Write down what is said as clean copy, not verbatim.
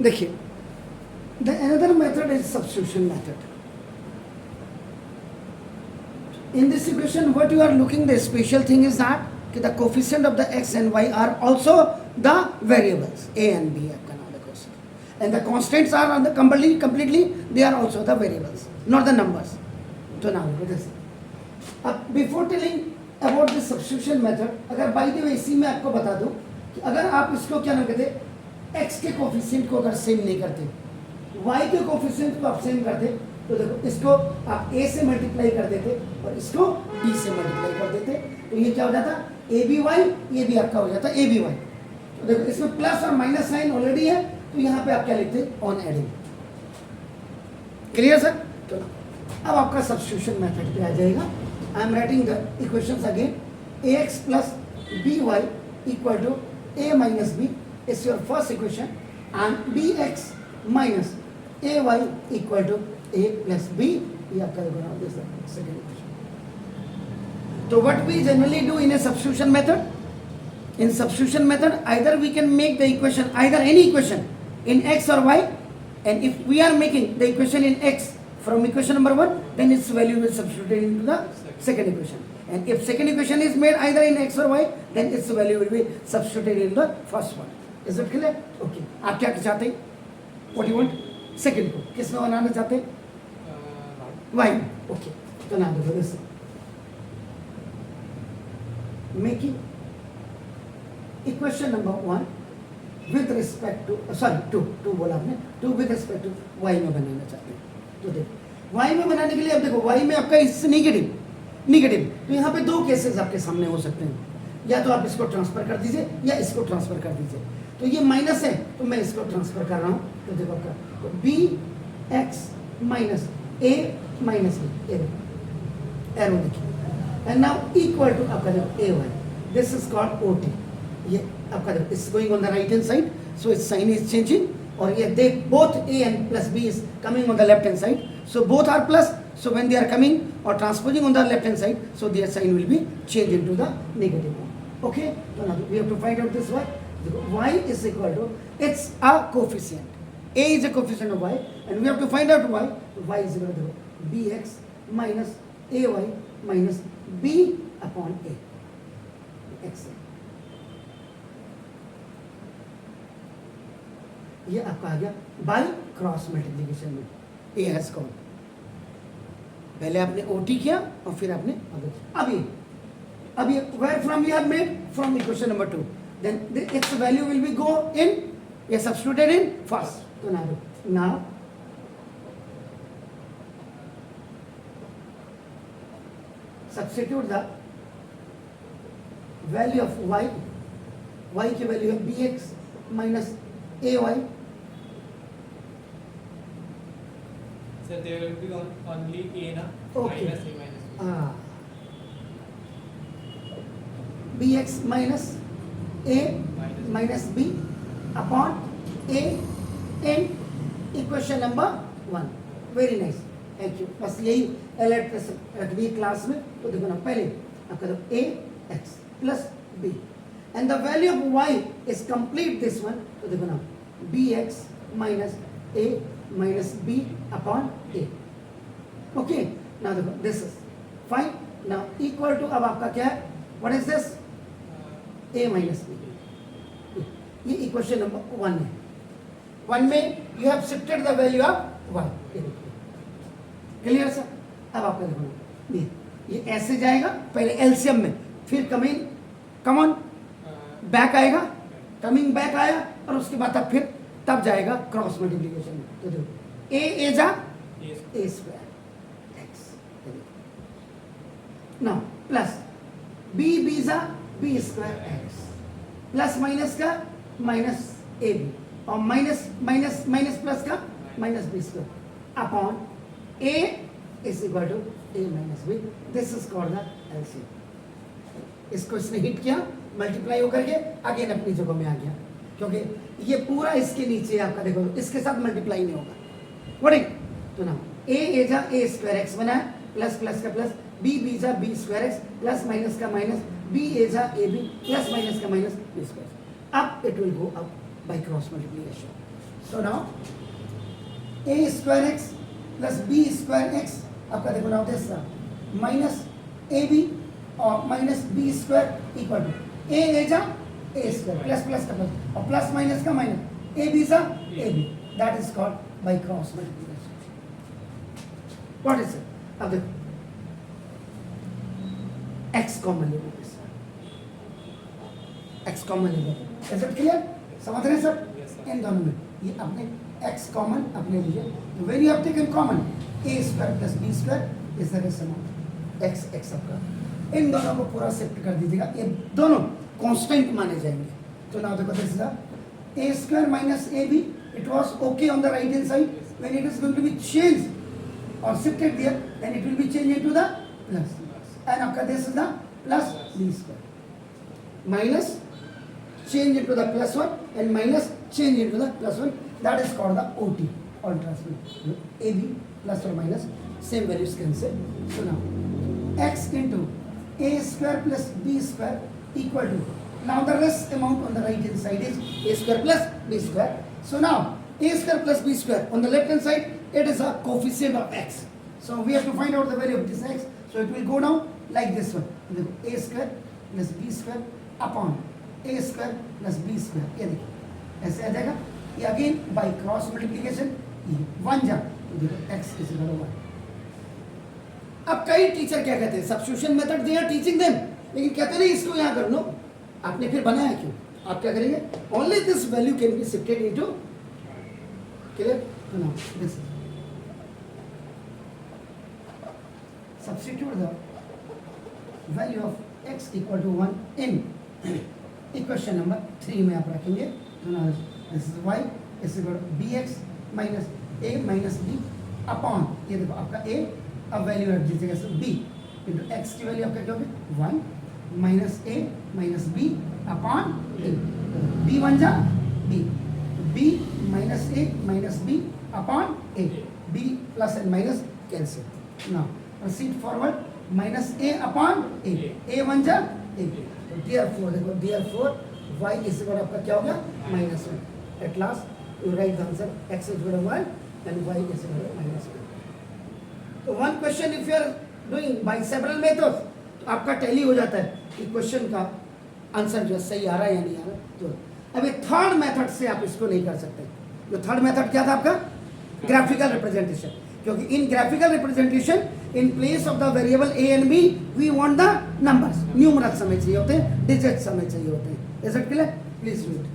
देखिए, the another method is substitution method. In this equation, what you are looking, the special thing is that the coefficient of the x and y are also the variables a and b, and the constants are on the completely they are also the variables, not the numbers. So now look at this. Before telling about the substitution method, अगर by the way इसी में आपको बता दूं कि अगर आप इसको क्या ना कहते, x के कोफिशिएंट को अगर सेम नहीं करते, y के कोफिशिएंट को आप सेम करते, तो देखो इसको आप a से मल्टीप्लाई कर देते और इसको b से मल्टीप्लाई कर देते, तो ये क्या हो जाता, a b y, ये भी आपका हो जाता a b y. तो देखो इसमें प्लस और माइनस साइन ऑलरेडी है, तो यहाँ पे आप क्या लिखते, ऑन एडिंग. Clear sir? तो अब आपका सब्स्टिट्यूशन मेथड पे आ जाएगा. I am writing the equations again. ax plus by equal to a minus b is your first equation, and bx minus ay equal to a plus b, ये आपका second equation. So what we generally do in a substitution method, in substitution method either we can make the equation, either any equation in x or y, and if we are making the equation in x from equation number 1, then its value will substitute into the second equation, and if second equation is made either in x or y, then its value will be substituted in the first one. Is it clear? Okay. आप क्या चाहते हैं? What do you want? Second को किस में बनाना चाहते हैं? y. Okay. तो ना देखो this. Making equation number 1 with respect to two बोला आपने, 2 with respect to y में बनाना चाहते हैं. तो देखो y में बनाने के लिए अब देखो y में आपका इससे नेगेटिव, तो यहाँ पे दो केसेस आपके सामने हो सकते हैं. या तो आप इसको ट्रांसफर कर दीजिए या इसको ट्रांसफर कर दीजिए. तो ये माइनस है तो मैं इसको ट्रांसफर कर रहा हूँ. तो देखो आपका तो B x minus A minus B, arrow देखिए, एंड नाउ इक्वल टू आपका देखो A Y. This is called O T. ये आपका देखो it's going on the right hand side, so it's sign is changing, और ये they both a and plus b is coming on the left hand side, so both are plus, so when they are coming or transposing on the left hand side, so their sign will be changed into the negative one. Okay, so now we have to find out this y. Y is equal to, it's a coefficient, a is a coefficient of y, and we have to find out y. Y is equal to bx minus ay minus b upon a, x. ये आपका आ गया bye cross multiplication में. A has cone, पहले आपने OT किया और फिर आपने अभी where from you have made from equation number 2, then its value will be go in, ये सब्स्टिट्यूटेड इन फर्स्ट. तो now substitute the value of y की वैल्यू है bx minus ay. So there will be only a na, Okay. minus a minus b. bx minus a minus b upon a in equation number 1. Very nice. Thank you. बस यही alert रख दी class में. तो देखो ना पहले आपका तो a x plus b and the value of y is complete this one. तो देखो ना bx minus a minus b upon a. Okay, now देखो this is fine. Now equal to, अब आपका क्या है, what is this, a minus b. ये equation number 1 है. 1 में you have shifted the value of y. Clear sir? अब आपका देखो ये ऐसे जाएगा पहले एलसीएम में, फिर कम ऑन बैक आएगा, कमिंग बैक आया, और उसके बाद तब जाएगा क्रॉस मल्टीप्लिकेशन में. तो देखो a जा a square x, now plus b जा b square x, plus minus का माइनस ए बी, और माइनस प्लस का minus B square upon a is equal to a minus b. This is called the LCM. इसको इसने hit किया, multiply होकर के again अपनी जगह में आ गया, क्योंकि ये पूरा इसके नीचे आपका देखो इसके साथ मल्टीप्लाई नहीं होगा. व्हाट? तो ना a जा a स्क्वायर x बना है, प्लस प्लस का प्लस, b जा b square x, plus minus का माइनस, b जा a b, प्लस माइनस का माइनस b स्क्वायर. अब it will go up by cross multiplication. So now a square x plus b square x आपका देखो now this minus A B और minus B square equal to a जा a square plus plus का plus और plus minus का minus ए B सा A B that is called by cross multiplication. What is it? अब देखो x common ले लो, x common ले लो. Is it clear? समझ रहे हैं सर? Yes, sir. इन दोनों में ये आपने x कॉमन अपने लिए तो when you have taken common a square plus b square is the sum of x x आपका. इन दोनों को पूरा शिफ्ट कर दीजिएगा, ये दोनों कांस्टेंट माने जाएंगे. तो नाउ देखो this is a square minus ab. It was okay on the right hand side. When it is going to be changed और shifted there then it will be change into the plus. And आपका this is the plus b square minus change into the plus 1 and minus change into the plus 1, that is called the OT or transform. AB plus or minus same values cancel. So now x into a square plus b square equal to, now the rest amount on the right hand side is a square plus b square. So now a square plus b square on the left hand side, it is a coefficient of x. So we have to find out the value of this x. So it will go down like this one. A square plus b square upon a square plus b square. ये देखिए ऐसे आ जाएगा. ये again bye cross multiplication ये 1 जा तो देखो x is equal to 1. अब कई टीचर क्या कहते हैं substitution method they are teaching them, लेकिन कहते नहीं इसको यहाँ कर लो. आपने फिर बनाया क्यों? आप क्या करेंगे? Only this value can be shifted into. Clear? तो now this substitute the value of x equal to 1 in equation number 3 में आप रखेंगे. तो now this is y is equal to bx minus a minus b upon, ये देखो आपका a, अब value रख दीजिएगा सर b into x की वैल्यू आपका क्या होगी 1 minus a minus b upon a. b बन जा b, b minus a minus b upon a, b plus and minus cancel. Now proceed forward minus a upon a बन जा a. तो therefore देखो therefore y is equal आपका क्या हो गया -1. At last you write the answer x is equal to 1 and y is equal to -1. तो one question if you are doing by several methods तो आपका टैली हो जाता है कि क्वेश्चन का आंसर जो सही आ रहा है या नहीं आ रहा. तो अभी थर्ड मेथड से आप इसको नहीं कर सकते. जो थर्ड मेथड क्या था आपका ग्राफिकल रिप्रेजेंटेशन, क्योंकि in graphical representation in place of the variable a and b we want the numbers. Numerals हमें चाहिए होते हैं, डिजिट्स हमें चाहिए होते हैं. Is it clear? Please read.